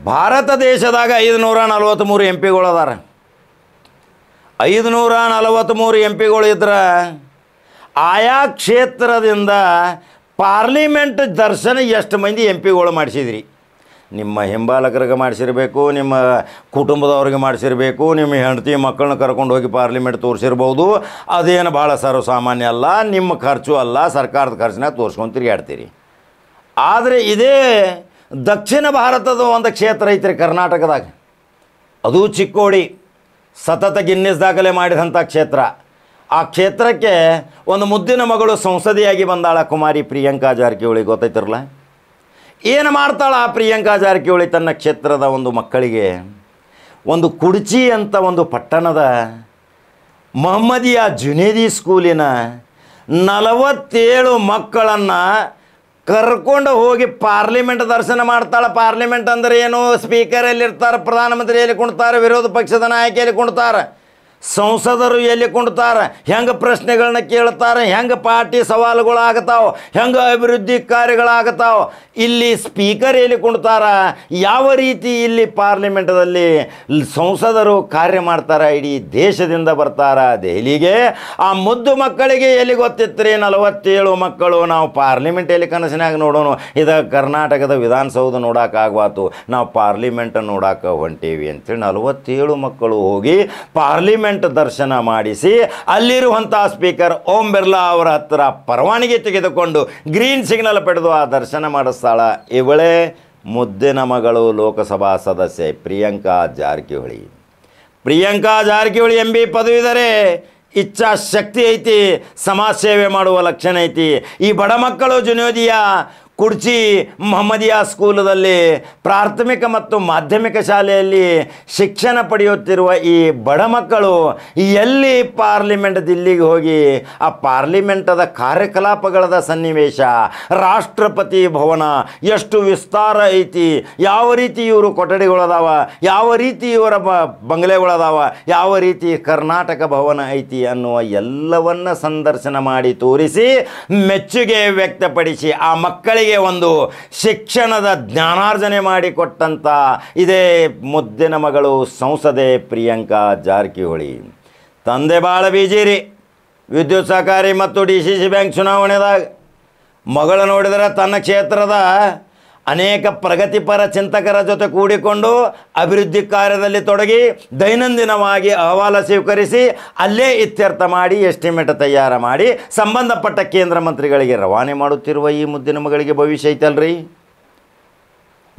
ಭಾರತ ದೇಶದಾಗ 543 ಎಂ ಪಿಗಳು ಅದಾರ. 543 ಎಂ ಪಿಗಳು ಇದ್ರೆ ಆಯಾ ಕ್ಷೇತ್ರದಿಂದ ಪಾರ್ಲಿಮೆಂಟ್ ದರ್ಶನ ಎಷ್ಟು ಮಂದಿ ಎಂ ಪಿಗಳು ಮಾಡಿಸಿದ್ರಿ? ನಿಮ್ಮ ಹಿಂಬಾಲಕರಿಗೆ ಮಾಡಿಸಿರಬೇಕು, ನಿಮ್ಮ ಕುಟುಂಬದವ್ರಿಗೆ ಮಾಡಿಸಿರಬೇಕು, ನಿಮ್ಮ ಹೆಂಡತಿ ಮಕ್ಕಳನ್ನ ಕರ್ಕೊಂಡು ಹೋಗಿ ಪಾರ್ಲಿಮೆಂಟ್ ತೋರಿಸಿರ್ಬೋದು. ಅದೇನು ಭಾಳ ಸರ್ವಸಾಮಾನ್ಯ ಅಲ್ಲ, ನಿಮ್ಮ ಖರ್ಚು ಅಲ್ಲ, ಸರ್ಕಾರದ ಖರ್ಚನ್ನ ತೋರಿಸ್ಕೊಂಡು ತಿರುಗಾಡ್ತೀರಿ. ಆದರೆ ಇದೇ ದಕ್ಷಿಣ ಭಾರತದ ಒಂದು ಕ್ಷೇತ್ರ ಐತ್ರಿ ಕರ್ನಾಟಕದಾಗ, ಅದು ಚಿಕ್ಕೋಡಿ, ಸತತ ಗಿನ್ನಿಸ್ ದಾಖಲೆ ಮಾಡಿದಂಥ ಕ್ಷೇತ್ರ. ಆ ಕ್ಷೇತ್ರಕ್ಕೆ ಒಂದು ಮುದ್ದಿನ ಮಗಳು ಸಂಸದೆಯಾಗಿ ಬಂದಾಳ, ಕುಮಾರಿ ಪ್ರಿಯಾಂಕಾ ಜಾರಕಿಹೊಳಿ. ಗೊತ್ತೈತಿರಲ್ಲ ಏನು ಮಾಡ್ತಾಳ ಆ ಪ್ರಿಯಾಂಕಾ ಜಾರಕಿಹೊಳಿ? ತನ್ನ ಕ್ಷೇತ್ರದ ಒಂದು ಮಕ್ಕಳಿಗೆ ಒಂದು ಕುಡ್ಚಿ ಅಂತ ಒಂದು ಪಟ್ಟಣದ ಮೊಹಮ್ಮದಿಯಾ ಜುನೇದಿ ಸ್ಕೂಲಿನ 47 ಮಕ್ಕಳನ್ನು ಕರ್ಕೊಂಡು ಹೋಗಿ ಪಾರ್ಲಿಮೆಂಟ್ ದರ್ಶನ ಮಾಡ್ತಾಳೆ. ಪಾರ್ಲಿಮೆಂಟ್ ಅಂದರೆ ಏನು? ಸ್ಪೀಕರ್ ಎಲ್ಲಿರ್ತಾರೆ, ಪ್ರಧಾನಮಂತ್ರಿ ಎಲ್ಲಿ ಕುಣ್ತಾರೆ, ವಿರೋಧ ಪಕ್ಷದ ನಾಯಕ ಎಲ್ಲಿ ಕುಣ್ತಾರೆ, ಸಂಸದರು ಎಲ್ಲಿ ಕುಣ್ತಾರೆ, ಹೆಂಗೆ ಪ್ರಶ್ನೆಗಳನ್ನ ಕೇಳ್ತಾರೆ, ಹೆಂಗೆ ಪಾರ್ಟಿ ಸವಾಲುಗಳಾಗತಾವೆ, ಹೆಂಗೆ ಅಭಿವೃದ್ಧಿ ಕಾರ್ಯಗಳಾಗತಾವೆ, ಇಲ್ಲಿ ಸ್ಪೀಕರ್ ಎಲ್ಲಿ ಕುಣ್ತಾರೆ, ಯಾವ ರೀತಿ ಇಲ್ಲಿ ಪಾರ್ಲಿಮೆಂಟದಲ್ಲಿ ಸಂಸದರು ಕಾರ್ಯ ಮಾಡ್ತಾರೆ, ಇಡೀ ದೇಶದಿಂದ ಬರ್ತಾರೆ ದೆಹಲಿಗೆ. ಆ ಮುದ್ದು ಮಕ್ಕಳಿಗೆ ಎಲ್ಲಿ ಗೊತ್ತಿತ್ತು ರೀ? 47 ಮಕ್ಕಳು ನಾವು ಪಾರ್ಲಿಮೆಂಟ್ ಎಲ್ಲಿ ಕನಸಿನಾಗ ನೋಡೋಣ, ಇದು ಕರ್ನಾಟಕದ ವಿಧಾನಸೌಧ ನೋಡೋಕ್ಕಾಗ್ವಾತು, ನಾವು ಪಾರ್ಲಿಮೆಂಟ್ ನೋಡೋಕೆ ಹೊಂಟೀವಿ ಅಂತೇಳಿ 47 ಮಕ್ಕಳು ಹೋಗಿ ಪಾರ್ಲಿಮೆಂಟ್ ದರ್ಶನ ಮಾಡಿಸಿ ಅಲ್ಲಿರುವಂಥ ಸ್ಪೀಕರ್ ಓಂ ಬಿರ್ಲಾ ಅವರ ಹತ್ತಿರ ಪರವಾನಗಿ ತೆಗೆದುಕೊಂಡು ಗ್ರೀನ್ ಸಿಗ್ನಲ್ ಪಡೆದು ಆ ದರ್ಶನ ಮಾಡಿಸ್ತಾಳ. ಇವಳೇ ಮುದ್ದಿನ ಮಗಳು ಲೋಕಸಭಾ ಸದಸ್ಯೆ ಪ್ರಿಯಾಂಕಾ ಜಾರಕಿಹೊಳಿ. ಪ್ರಿಯಾಂಕಾ ಜಾರಕಿಹೊಳಿ MB ಪದವೀಧರೆ, ಇಚ್ಛಾಶಕ್ತಿ ಐತಿ, ಸಮಾಜ ಸೇವೆ ಮಾಡುವ ಲಕ್ಷಣ ಐತಿ. ಈ ಬಡ ಮಕ್ಕಳು ಜುನೇದಿಯಾ ಕುಡ್ಚಿ ಮೊಹಮ್ಮದಿಯಾ ಸ್ಕೂಲದಲ್ಲಿ ಪ್ರಾಥಮಿಕ ಮತ್ತು ಮಾಧ್ಯಮಿಕ ಶಾಲೆಯಲ್ಲಿ ಶಿಕ್ಷಣ ಪಡೆಯುತ್ತಿರುವ ಈ ಬಡ ಮಕ್ಕಳು ಎಲ್ಲಿ ಪಾರ್ಲಿಮೆಂಟ್ ದಿಲ್ಲಿಗೆ ಹೋಗಿ ಆ ಪಾರ್ಲಿಮೆಂಟದ ಕಾರ್ಯಕಲಾಪಗಳ ಸನ್ನಿವೇಶ, ರಾಷ್ಟ್ರಪತಿ ಭವನ ಎಷ್ಟು ವಿಸ್ತಾರ ಐತಿ, ಯಾವ ರೀತಿ ಇವರು ಕೊಠಡಿಗಳದಾವ, ಯಾವ ರೀತಿ ಇವರ ಬಂಗಲೆಗಳದಾವ, ಯಾವ ರೀತಿ ಕರ್ನಾಟಕ ಭವನ ಐತಿ ಅನ್ನುವ ಎಲ್ಲವನ್ನ ಸಂದರ್ಶನ ಮಾಡಿ ತೋರಿಸಿ ಮೆಚ್ಚುಗೆ ವ್ಯಕ್ತಪಡಿಸಿ ಆ ಮಕ್ಕಳಿಗೆ ಒಂದು ಶಿಕ್ಷಣದ ಜ್ಞಾನಾರ್ಜನೆ ಮಾಡಿಕೊಟ್ಟಂಥ ಇದೇ ಮುದ್ದಿನ ಮಗಳು ಸಂಸದೆ ಪ್ರಿಯಾಂಕಾ ಜಾರಕಿಹೊಳಿ. ತಂದೆ ಭಾಳ ಬಿಜಿ ರೀ, ವಿದ್ಯುತ್ ಸಹಕಾರಿ ಮತ್ತು DCC ಬ್ಯಾಂಕ್ ಚುನಾವಣೆದಾಗ. ಮಗಳು ನೋಡಿದರೆ ತನ್ನ ಕ್ಷೇತ್ರದ ಅನೇಕ ಪ್ರಗತಿಪರ ಚಿಂತಕರ ಜೊತೆ ಕೂಡಿಕೊಂಡು ಅಭಿವೃದ್ಧಿ ಕಾರ್ಯದಲ್ಲಿ ತೊಡಗಿ ದೈನಂದಿನವಾಗಿ ಅಹವಾಲು ಸ್ವೀಕರಿಸಿ ಅಲ್ಲೇ ಇತ್ಯರ್ಥ ಮಾಡಿ ಎಸ್ಟಿಮೇಟ್ ತಯಾರು ಮಾಡಿ ಸಂಬಂಧಪಟ್ಟ ಕೇಂದ್ರ ಮಂತ್ರಿಗಳಿಗೆ ರವಾನೆ ಮಾಡುತ್ತಿರುವ ಈ ಮುದ್ದಿನ ಮಗಳಿಗೆ ಭವಿಷ್ಯ ಐತಲ್ರಿ.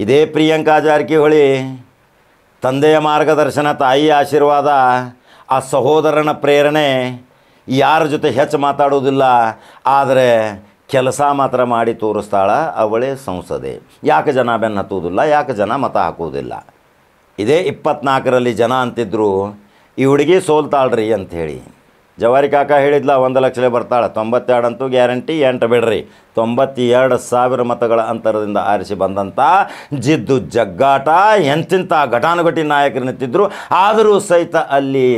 ಇದೇ ಪ್ರಿಯಾಂಕಾ ಜಾರಕಿಹೊಳಿ ತಂದೆಯ ಮಾರ್ಗದರ್ಶನ, ತಾಯಿಯ ಆಶೀರ್ವಾದ, ಆ ಸಹೋದರನ ಪ್ರೇರಣೆ, ಯಾರ ಜೊತೆ ಹೆಚ್ಚು ಮಾತಾಡೋದಿಲ್ಲ, ಆದರೆ ಕೆಲಸ ಮಾತ್ರ ಮಾಡಿ ತೋರಿಸ್ತಾಳ. ಅವಳೇ ಸಂಸದೆ. ಯಾಕೆ ಜನ ಬೆನ್ನು ಹತ್ತುವುದಿಲ್ಲ, ಯಾಕೆ ಜನ ಮತ ಹಾಕುವುದಿಲ್ಲ? ಇದೇ 24ರಲ್ಲಿ ಜನ ಅಂತಿದ್ರು ಈ ಹುಡುಗಿ ಸೋಲ್ತಾಳ್ರಿ ಅಂಥೇಳಿ. ಜವಾರಿ ಕಾಕ ಹೇಳಿದ್ಲ 1 ಲಕ್ಷ ಬರ್ತಾಳೆ, 92 ಅಂತೂ ಗ್ಯಾರಂಟಿ, 8 ಬಿಡ್ರಿ. 92,000 ಮತಗಳ ಅಂತರದಿಂದ ಆರಿಸಿ ಬಂದಂಥ ಜಿದ್ದು ಜಗ್ಗಾಟ, ಎಂತಿಂಥ ಘಟಾನುಘಟಿ ನಾಯಕರು ನಿಂತಿದ್ದರು. ಆದರೂ ಸಹಿತ ಅಲ್ಲಿ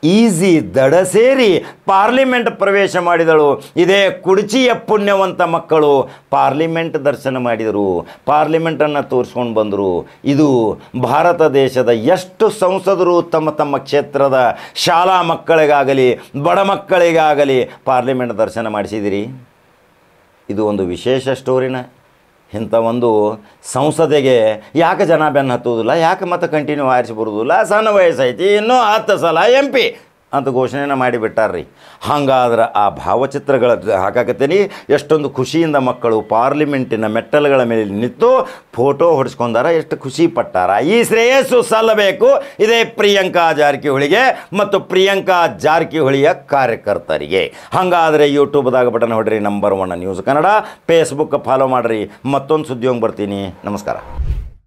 ಈಸಿ ದಡ ಸೇರಿ ಪಾರ್ಲಿಮೆಂಟ್ ಪ್ರವೇಶ ಮಾಡಿದಳು. ಇದೇ ಕುಡ್ಚಿಯ ಪುಣ್ಯವಂತ ಮಕ್ಕಳು ಪಾರ್ಲಿಮೆಂಟ್ ದರ್ಶನ ಮಾಡಿದರು, ಪಾರ್ಲಿಮೆಂಟನ್ನು ತೋರಿಸ್ಕೊಂಡು ಬಂದರು. ಇದು ಭಾರತ ದೇಶದ ಎಷ್ಟು ಸಂಸದರು ತಮ್ಮ ತಮ್ಮ ಕ್ಷೇತ್ರದ ಶಾಲಾ ಮಕ್ಕಳಿಗಾಗಲಿ ಬಡ ಮಕ್ಕಳಿಗಾಗಲಿ ಪಾರ್ಲಿಮೆಂಟ್ ದರ್ಶನ ಮಾಡಿಸಿದಿರಿ? ಇದು ಒಂದು ವಿಶೇಷ ಸ್ಟೋರಿನ. ಇಂಥ ಒಂದು ಸಂಸದೆಗೆ ಯಾಕೆ ಜನ ಬೆನ್ನು ಹತ್ತುವುದಿಲ್ಲ, ಯಾಕೆ ಮತ್ತೆ ಕಂಟಿನ್ಯೂ ಆರಿಸಿ ಬರೋದಿಲ್ಲ, ಸಣ್ಣ ವಯಸ್ಸೈತಿ, ಇನ್ನೂ 10 ಸಲ MP ಅಂತ ಘೋಷಣೆನ ಮಾಡಿಬಿಟ್ಟಾರ್ರಿ. ಹಾಗಾದ್ರೆ ಆ ಭಾವಚಿತ್ರಗಳ ಹಾಕಾಕತ್ತೀನಿ. ಎಷ್ಟೊಂದು ಖುಷಿಯಿಂದ ಮಕ್ಕಳು ಪಾರ್ಲಿಮೆಂಟಿನ ಮೆಟ್ಟಲುಗಳ ಮೇಲೆ ನಿಂತು ಫೋಟೋ ಹೊಡಿಸ್ಕೊಂಡಾರ, ಎಷ್ಟು ಖುಷಿ ಪಟ್ಟಾರ. ಈ ಶ್ರೇಯಸ್ಸು ಸಲ್ಲಬೇಕು ಇದೇ ಪ್ರಿಯಾಂಕಾ ಜಾರಕಿಹೊಳಿಗೆ ಮತ್ತು ಪ್ರಿಯಾಂಕಾ ಜಾರಕಿಹೊಳಿಯ ಕಾರ್ಯಕರ್ತರಿಗೆ. ಹಾಗಾದರೆ ಯೂಟ್ಯೂಬ್ದಾಗ ಬಟನ್ ಹೊಡ್ರಿ, number 1 news Kannada. Facebook follow ಮಾಡಿರಿ. ಮತ್ತೊಂದು ಸುದ್ದಿಯೋಂಗೆ ಬರ್ತೀನಿ. ನಮಸ್ಕಾರ.